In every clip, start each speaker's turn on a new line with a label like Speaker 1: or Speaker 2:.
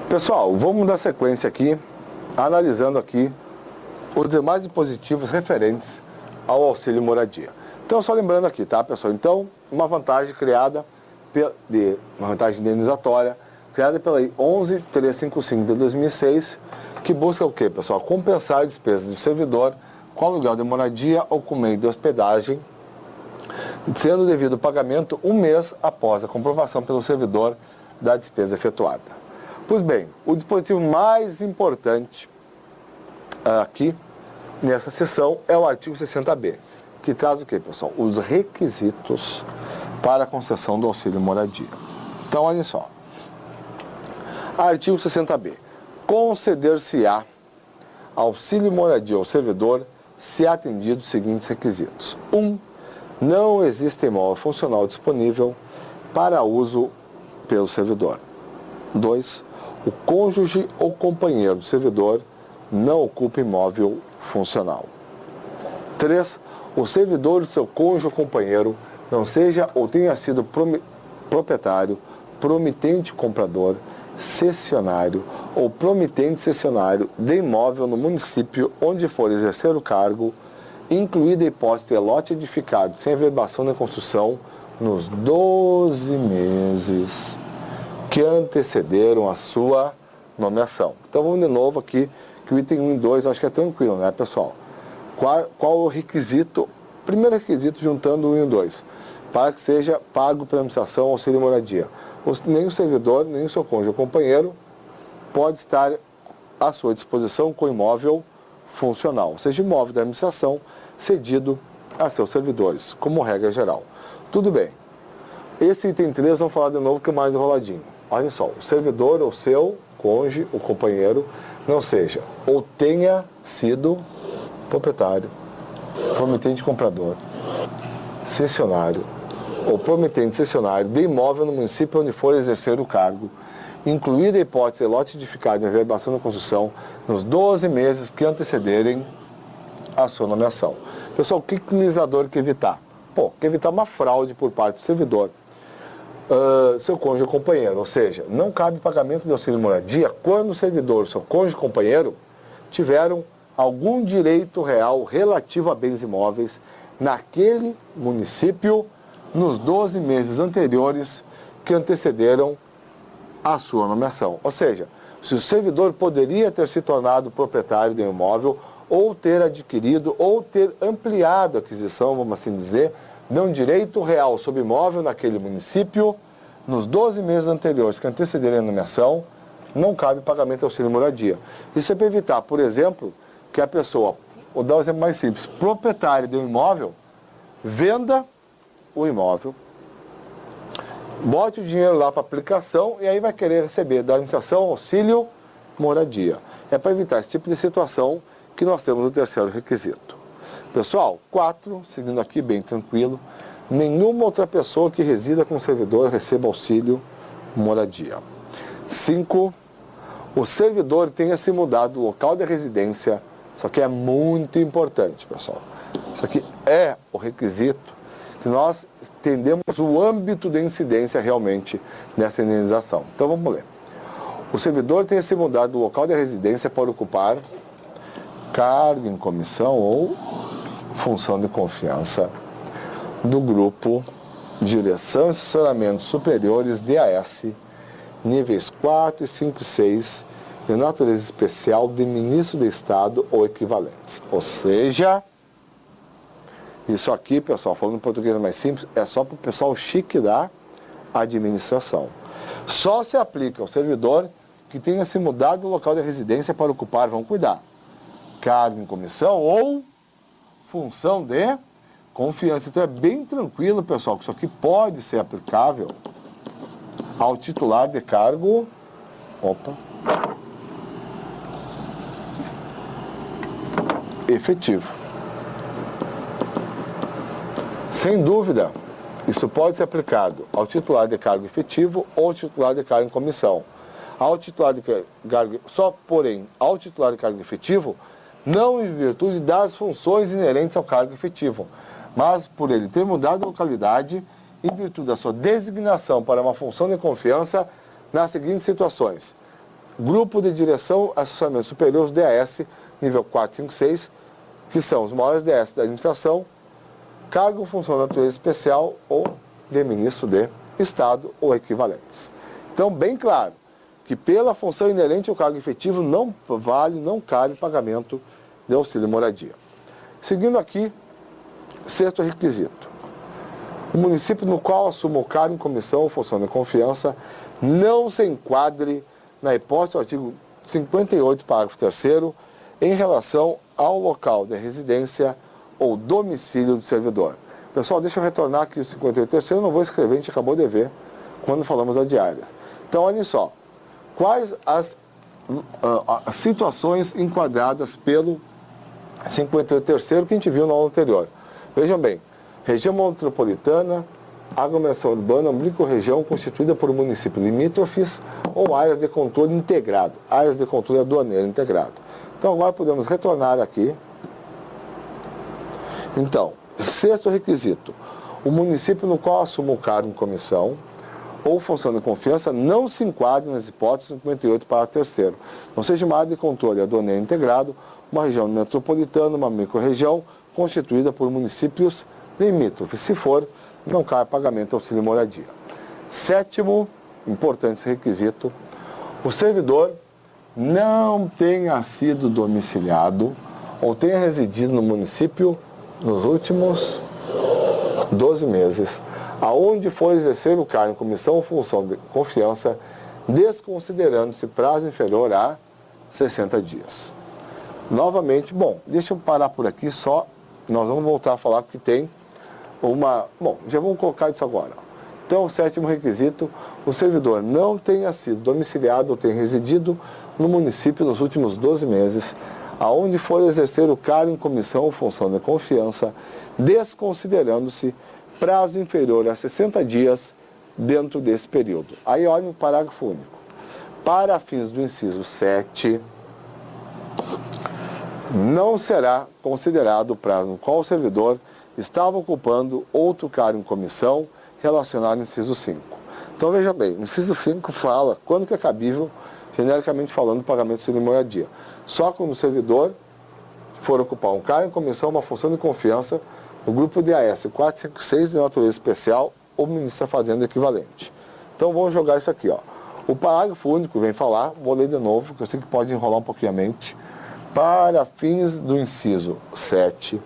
Speaker 1: Pessoal, vamos dar sequência aqui, analisando aqui os demais dispositivos referentes ao auxílio moradia. Então, só lembrando aqui, tá, pessoal? Então, uma vantagem uma vantagem indenizatória, criada pela Lei 11.355 de 2006, que busca o quê, pessoal? Compensar despesas do servidor com aluguel de moradia ou com meio de hospedagem, sendo devido o pagamento um mês após a comprovação pelo servidor da despesa efetuada. Pois bem, o dispositivo mais importante aqui nessa seção é o artigo 60B, que traz o quê, pessoal? Os requisitos para a concessão do auxílio moradia. Então, olha só. Artigo 60B. Conceder-se-á auxílio moradia ao servidor se atendido os seguintes requisitos. 1. Não existe imóvel funcional disponível para uso pelo servidor. 2. O cônjuge ou companheiro do servidor não ocupa imóvel funcional. 3. O servidor do seu cônjuge ou companheiro não seja ou tenha sido proprietário, promitente comprador, cessionário ou promitente cessionário de imóvel no município onde for exercer o cargo, incluída a hipótese de lote edificado sem averbação na construção nos 12 meses que antecederam a sua nomeação. Então vamos de novo aqui, que o item 1 e 2 acho que é tranquilo, né, pessoal? Qual o requisito? Primeiro requisito, juntando o 1 e o 2, para que seja pago pela administração auxílio moradia. Nem o servidor, nem o seu cônjuge ou companheiro pode estar à sua disposição com imóvel funcional, ou seja, imóvel da administração cedido a seus servidores, como regra geral. Tudo bem. Esse item 3, vamos falar de novo, que é mais enroladinho. Olha só, o servidor ou seu cônjuge ou companheiro não seja ou tenha sido proprietário, promitente comprador, cessionário ou promitente cessionário de imóvel no município onde for exercer o cargo, incluída a hipótese de lote edificado em averbação da construção nos 12 meses que antecederem a sua nomeação. Pessoal, o que o legislador quer evitar? Quer evitar uma fraude por parte do servidor, seu cônjuge ou companheiro, ou seja, não cabe pagamento de auxílio moradia quando o servidor, seu cônjuge ou companheiro tiveram algum direito real relativo a bens imóveis naquele município nos 12 meses anteriores que antecederam a sua nomeação. Ou seja, se o servidor poderia ter se tornado proprietário de um imóvel, ou ter adquirido, ou ter ampliado a aquisição, vamos assim dizer, de um direito real sobre imóvel naquele município, nos 12 meses anteriores que antecederem a nomeação, não cabe pagamento de auxílio moradia. Isso é para evitar, por exemplo, que a pessoa, vou dar um exemplo mais simples, proprietário de um imóvel, venda o imóvel, bote o dinheiro lá para aplicação e aí vai querer receber da administração auxílio moradia. É para evitar esse tipo de situação que nós temos no terceiro requisito. Pessoal, 4, seguindo aqui bem tranquilo, nenhuma outra pessoa que resida com o servidor receba auxílio moradia. 5, o servidor tenha se mudado do local de residência. Isso aqui é muito importante, pessoal. Isso aqui é o requisito que nós entendemos o âmbito de incidência realmente nessa indenização. Então vamos ler. O servidor tenha se mudado do local de residência para ocupar cargo em comissão ou função de confiança do grupo Direção e Assessoramento Superiores DAS, níveis 4, 5 e 6, de natureza especial de ministro de Estado ou equivalentes. Ou seja, isso aqui, pessoal, falando em português mais simples, é só para o pessoal chique da administração. Só se aplica ao servidor que tenha se mudado do local de residência para ocupar, vamos cuidar, cargo em comissão ou função de confiança. Então é bem tranquilo, pessoal, que isso aqui pode ser aplicável ao titular de cargo efetivo. Sem dúvida, isso pode ser aplicado ao titular de cargo efetivo ou ao titular de cargo em comissão. Ao titular de cargo, porém, ao titular de cargo efetivo, não em virtude das funções inerentes ao cargo efetivo, mas por ele ter mudado de localidade em virtude da sua designação para uma função de confiança nas seguintes situações: Grupo de Direção Assessoramento Superior, os DAS, nível 4, 5, 6, que são os maiores DAS da administração, cargo, função de natureza especial ou de ministro de Estado ou equivalentes. Então, bem claro, que pela função inerente ao cargo efetivo não cabe pagamento de auxílio moradia. Seguindo aqui, sexto requisito. O município no qual assuma o cargo em comissão ou função de confiança não se enquadre na hipótese do artigo 58, parágrafo 3º, em relação ao local de residência ou domicílio do servidor. Pessoal, deixa eu retornar aqui o 58º, eu não vou escrever, a gente acabou de ver quando falamos da diária. Então, olhem só, quais as situações enquadradas pelo 58º que a gente viu na aula anterior. Vejam bem, região metropolitana, aglomeração urbana, microrregião constituída por municípios limítrofes ou áreas de controle integrado, áreas de controle aduaneiro integrado. Então, agora podemos retornar aqui. Então, sexto requisito, o município no qual assuma o cargo em comissão ou função de confiança não se enquadra nas hipóteses 58, parágrafo 3º. Não seja uma área de controle aduaneiro integrado, uma região metropolitana, uma microrregião constituída por municípios limítrofes. Se for, não cai pagamento do auxílio moradia. Sétimo, importante requisito, o servidor não tenha sido domiciliado ou tenha residido no município nos últimos 12 meses, aonde for exercer o cargo em comissão ou função de confiança, desconsiderando-se prazo inferior a 60 dias. Novamente, bom, deixa eu parar por aqui só, nós vamos voltar a falar porque tem uma... Bom, já vamos colocar isso agora. Então, o sétimo requisito, o servidor não tenha sido domiciliado ou tenha residido no município nos últimos 12 meses, aonde for exercer o cargo em comissão ou função de confiança, desconsiderando-se prazo inferior a 60 dias dentro desse período. Aí olha o parágrafo único. Para fins do inciso 7, não será considerado o prazo no qual o servidor estava ocupando outro cargo em comissão relacionado ao inciso 5. Então veja bem, o inciso 5 fala quando que é cabível, genericamente falando, o pagamento de auxílio moradia. Só quando o servidor for ocupar um cargo em comissão, uma função de confiança, no grupo DAS 456 de natureza especial ou ministro da Fazenda equivalente. Então vamos jogar isso aqui, ó. O parágrafo único vem falar, vou ler de novo, que eu sei que pode enrolar um pouquinho a mente. Para fins do inciso 7,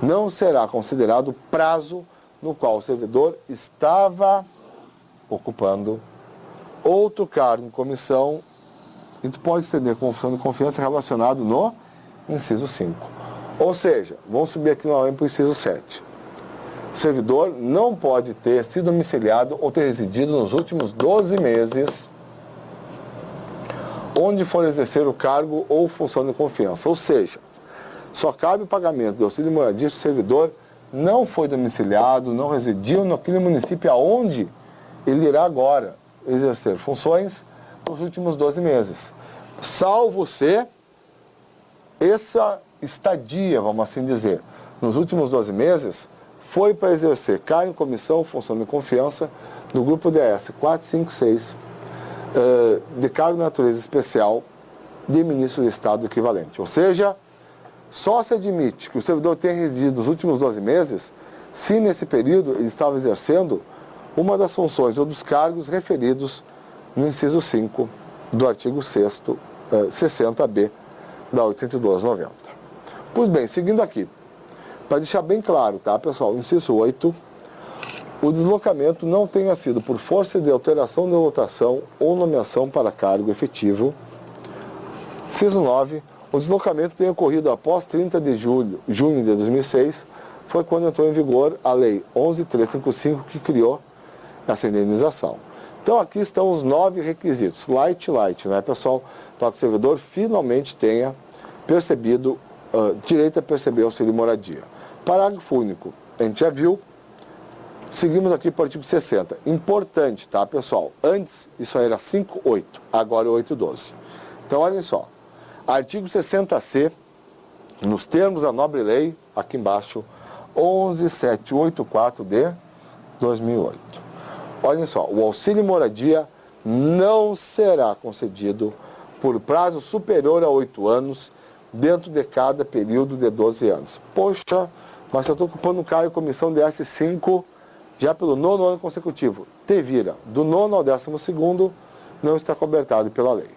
Speaker 1: não será considerado o prazo no qual o servidor estava ocupando outro cargo em comissão, e tu pode estender com função de confiança relacionado no inciso 5. Ou seja, vamos subir aqui novamente para o inciso 7. O servidor não pode ter sido domiciliado ou ter residido nos últimos 12 meses onde for exercer o cargo ou função de confiança. Ou seja, só cabe o pagamento do auxílio moradia se o servidor não foi domiciliado, não residiu naquele município aonde ele irá agora exercer funções nos últimos 12 meses. Salvo se essa estadia, vamos assim dizer, nos últimos 12 meses, foi para exercer cargo em comissão, função de confiança, do grupo DS 456, de cargo de natureza especial de ministro de Estado equivalente. Ou seja, só se admite que o servidor tenha residido nos últimos 12 meses se nesse período ele estava exercendo uma das funções ou dos cargos referidos no inciso 5 do artigo 6º, 60B da 812/90. Pois bem, seguindo aqui, para deixar bem claro, tá, pessoal, inciso 8, o deslocamento não tenha sido por força de alteração de lotação ou nomeação para cargo efetivo. Inciso 9, o deslocamento tenha ocorrido após 30 de junho de 2006, foi quando entrou em vigor a Lei 11.355, que criou essa indenização. Então aqui estão os 9 requisitos, light, né, pessoal, para que o servidor finalmente tenha percebido, direito a perceber auxílio moradia. Parágrafo único, a gente já viu, seguimos aqui para o artigo 60. Importante, tá, pessoal? Antes, isso aí era 5.8, agora é 8.12. Então, olhem só, artigo 60C, nos termos da nobre lei, aqui embaixo, 11.784 de 2008. Olhem só, o auxílio moradia não será concedido por prazo superior a 8 anos, dentro de cada período de 12 anos. Poxa, mas eu estou ocupando um cargo em comissão de S5 já pelo 9º ano consecutivo. Te vira, do 9º ao 12º, não está cobertado pela lei.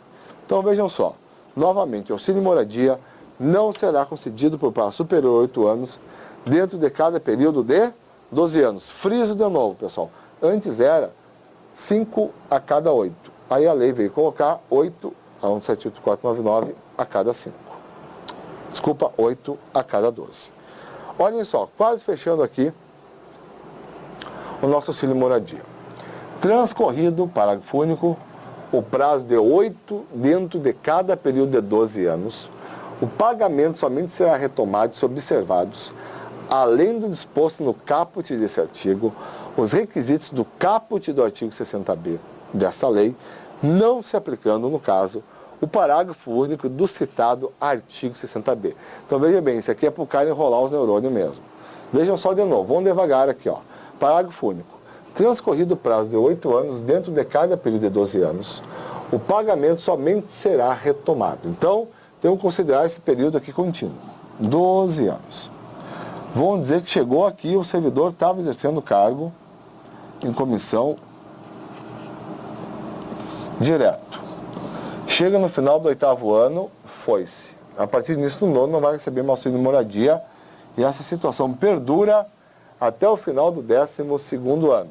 Speaker 1: Então vejam só, novamente, auxílio moradia não será concedido por prazo superior a 8 anos, dentro de cada período de 12 anos. Friso de novo, pessoal. Antes era 5 a cada 8. Aí a lei veio colocar 8, a 178.499, a cada 5. Desculpa, 8 a cada 12. Olhem só, quase fechando aqui o nosso auxílio moradia. Transcorrido, parágrafo único, o prazo de 8 dentro de cada período de 12 anos, o pagamento somente será retomado se observados, além do disposto no caput desse artigo, os requisitos do caput do artigo 60b desta lei, não se aplicando, no caso, o parágrafo único do citado artigo 60b. Então veja bem, isso aqui é para o cara enrolar os neurônios mesmo. Vejam só de novo, vamos devagar aqui, ó. Parágrafo único. Transcorrido o prazo de 8 anos, dentro de cada período de 12 anos, o pagamento somente será retomado. Então, temos que considerar esse período aqui contínuo. 12 anos. Vamos dizer que chegou aqui, o servidor estava exercendo o cargo em comissão direto. Chega no final do 8º ano, foi-se. A partir disso, no 9º, não vai receber mais auxílio moradia e essa situação perdura até o final do 12º ano.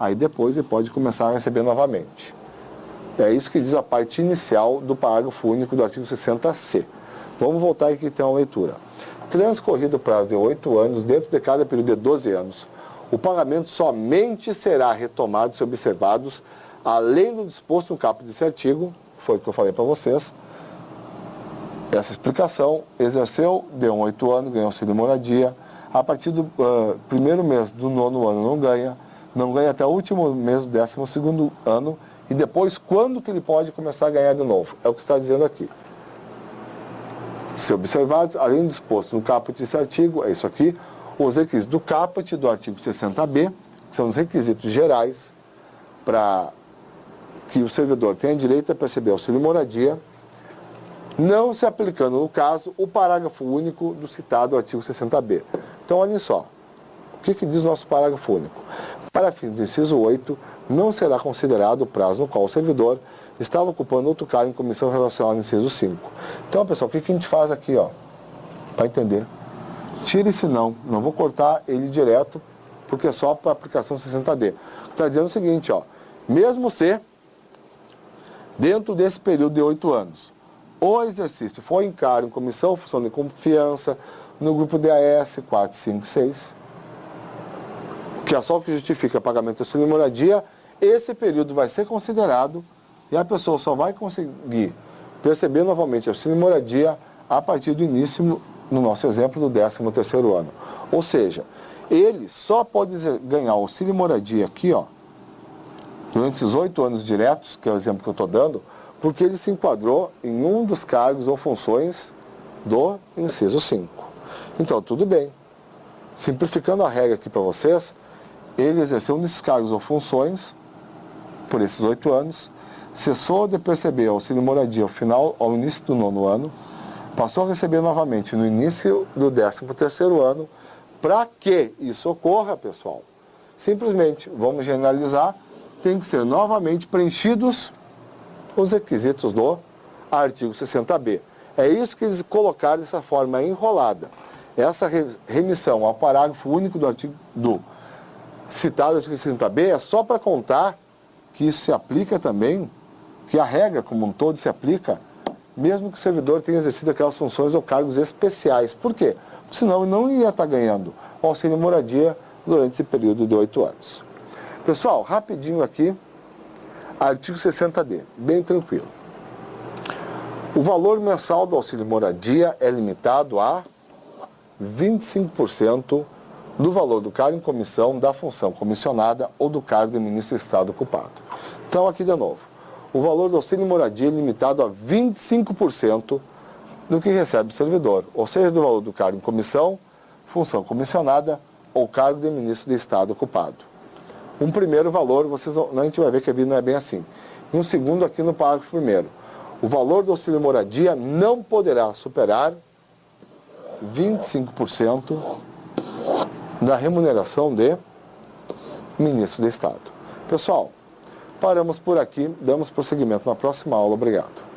Speaker 1: Aí depois ele pode começar a receber novamente. É isso que diz a parte inicial do parágrafo único do artigo 60C. Vamos voltar aqui e ter uma leitura. Transcorrido o prazo de 8 anos, dentro de cada período de 12 anos, o pagamento somente será retomado se observados, além do disposto no caput desse artigo, foi o que eu falei para vocês, essa explicação, exerceu, deu 8 anos, ganhou auxílio moradia, a partir do primeiro mês do 9º ano não ganha até o último mês do 12º ano, e depois, quando que ele pode começar a ganhar de novo? É o que está dizendo aqui. Se observados, além do disposto no caput desse artigo, é isso aqui, os requisitos do caput do artigo 60b, que são os requisitos gerais para que o servidor tenha direito a perceber auxílio moradia, não se aplicando, no caso, o parágrafo único do citado artigo 60b. Então, olhem só, o que diz o nosso parágrafo único? Para fins do inciso 8, não será considerado o prazo no qual o servidor estava ocupando outro cargo em comissão relacionada no inciso 5. Então, pessoal, o que a gente faz aqui, ó, para entender? Tira esse não vou cortar ele direto, porque é só para aplicação 60D. Está dizendo o seguinte, ó, mesmo se, dentro desse período de 8 anos, o exercício for em cargo em comissão, função de confiança, no grupo DAS 4, 5, 6, que é só o que justifica pagamento de auxílio moradia, esse período vai ser considerado e a pessoa só vai conseguir perceber novamente auxílio moradia a partir do início, no nosso exemplo, do 13º ano. Ou seja, ele só pode ganhar auxílio moradia aqui, ó, durante esses 8 anos diretos, que é o exemplo que eu estou dando, porque ele se enquadrou em um dos cargos ou funções do inciso 5. Então, tudo bem. Simplificando a regra aqui para vocês, ele exerceu um desses cargos ou funções por esses 8 anos, cessou de perceber auxílio moradia ao início do 9º ano, passou a receber novamente no início do 13º ano. Para que isso ocorra, pessoal, simplesmente, vamos generalizar, tem que ser novamente preenchidos os requisitos do artigo 60b. É isso que eles colocaram dessa forma enrolada. Essa remissão ao parágrafo único do artigo citado artigo 60b é só para contar que isso se aplica também, que a regra como um todo se aplica, mesmo que o servidor tenha exercido aquelas funções ou cargos especiais. Por quê? Porque senão ele não ia estar ganhando o auxílio moradia durante esse período de 8 anos. Pessoal, rapidinho aqui, artigo 60D, bem tranquilo. O valor mensal do auxílio moradia é limitado a 25% do valor do cargo em comissão, da função comissionada ou do cargo de ministro de Estado ocupado. Então, aqui de novo, o valor do auxílio moradia é limitado a 25% do que recebe o servidor, ou seja, do valor do cargo em comissão, função comissionada ou cargo de ministro de Estado ocupado. Um primeiro valor, a gente vai ver que a vida não é bem assim. E um segundo aqui no parágrafo primeiro. o valor do auxílio moradia não poderá superar 25% da remuneração de ministro de Estado. Pessoal, paramos por aqui, damos prosseguimento na próxima aula. Obrigado.